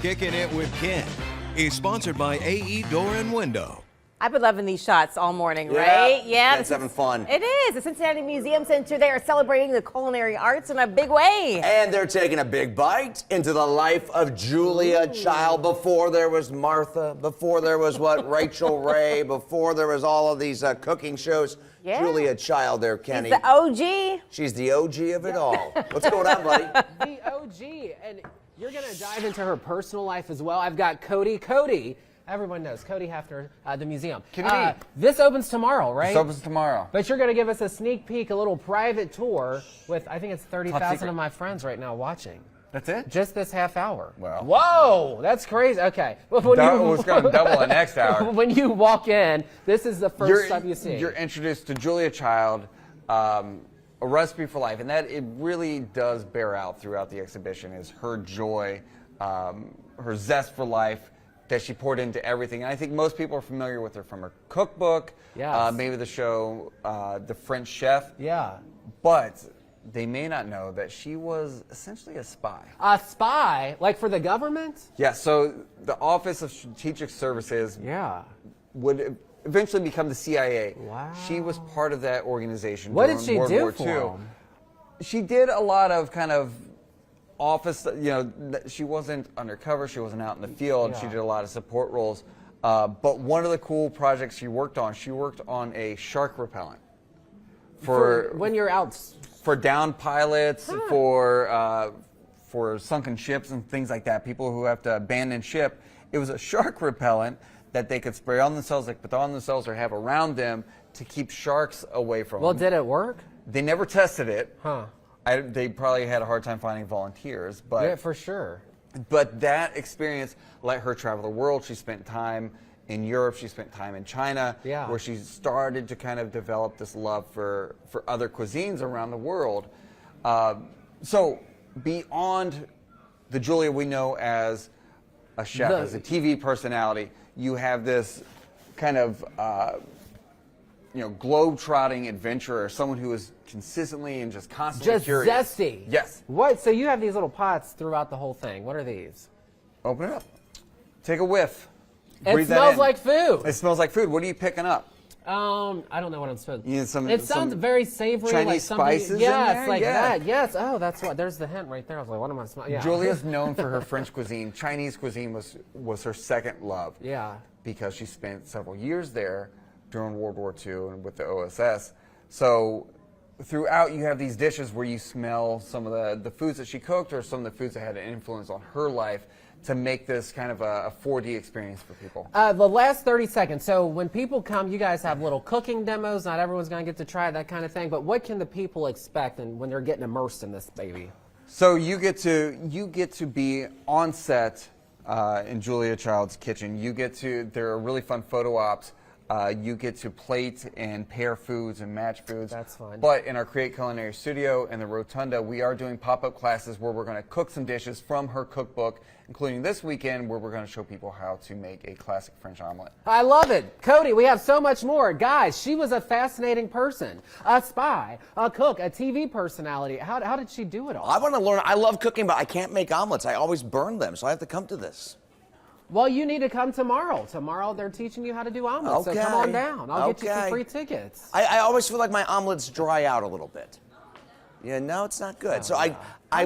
Kicking It with Ken is sponsored by AE Door and Window. I've been loving these shots all morning, Yeah, right? Yeah. it's having fun. It is. The Cincinnati Museum Center, they are celebrating the culinary arts in a big way. And they're taking a big bite into the life of Julia Child. Before there was Martha, before there was Rachel Ray, before there was all of these cooking shows. Yeah. Julia Child there, Kenny. She's the OG. She's the OG of it all. What's going on, buddy? The OG, and you're going to dive into her personal life as well. I've got Cody. Cody, everyone knows Cody Hefner, the museum. This opens tomorrow, right? This opens tomorrow. But you're going to give us a sneak peek, a little private tour with, I think it's 30,000 of my friends right now watching. That's it? Just this half hour. Well. Whoa, that's crazy. Okay. Well, It's going to double the next hour. When you walk in, this is the first stuff you see. You're introduced to Julia Child, a recipe for life, and that it really does bear out throughout the exhibition is her joy, her zest for life that she poured into everything. And I think most people are familiar with her from her cookbook, Yes. maybe the show The French Chef. Yeah. But they may not know that she was essentially a spy. A spy? Like for the government? Yeah, so the Office of Strategic Services Yeah. would eventually become the CIA. Wow. She was part of that organization What during did she World do War for II. 'em? She did a lot of kind of office, she wasn't undercover, she wasn't out in the field, Yeah. she did a lot of support roles. But one of the cool projects she worked on a shark repellent. For when you're out. For downed pilots, for sunken ships and things like that, people who have to abandon ship. It was a shark repellent that they could spray on themselves, like put on themselves or have around them to keep sharks away from Well, them. did it work? They never tested it. Huh. They probably had a hard time finding volunteers, but Yeah, for sure. But that experience let her travel the world. She spent time in Europe. She spent time in China, Yeah. where she started to kind of develop this love for other cuisines around the world. So beyond the Julia we know as a chef, as a TV personality, you have this kind of globe-trotting adventurer, someone who is consistently and just constantly Just curious. zesty. Yes. What? So you have these little pots throughout the whole thing. What are these? Open it up. Take a whiff. It Breathe that smells in. like food. It smells like food. What are you picking up? I don't know what I'm supposed to. You need It sounds very savory, Chinese like something. spices in Yes, there? like Yeah. that. Yes. Oh, that's what. There's the hint right there. I was like, what am I smelling? Yeah. Julia's known for her French cuisine. Chinese cuisine was her second love. Yeah. Because she spent several years there during World War II and with the OSS. So throughout you have these dishes where you smell some of the foods that she cooked or some of the foods that had an influence on her life to make this kind of a 4D experience for people. The last 30 seconds. So when people come, you guys have little cooking demos. Not everyone's going to get to try that kind of thing. But what can the people expect when they're getting immersed in this baby? So you get to be on set in Julia Child's kitchen. There are really fun photo ops. You get to plate and pair foods and match foods. That's fun. But in our Create Culinary Studio in the Rotunda, we are doing pop-up classes where we're going to cook some dishes from her cookbook, including this weekend where we're going to show people how to make a classic French omelet. I love it. Cody, we have so much more. Guys, she was a fascinating person. A spy, a cook, a TV personality. How did she do it all? I want to learn. I love cooking, but I can't make omelets. I always burn them, so I have to come to this. Well, you need to come tomorrow. Tomorrow they're teaching you how to do omelets, so come on down. I'll get you some free tickets. I always feel like my omelets dry out a little bit. Yeah, no, it's not good. So I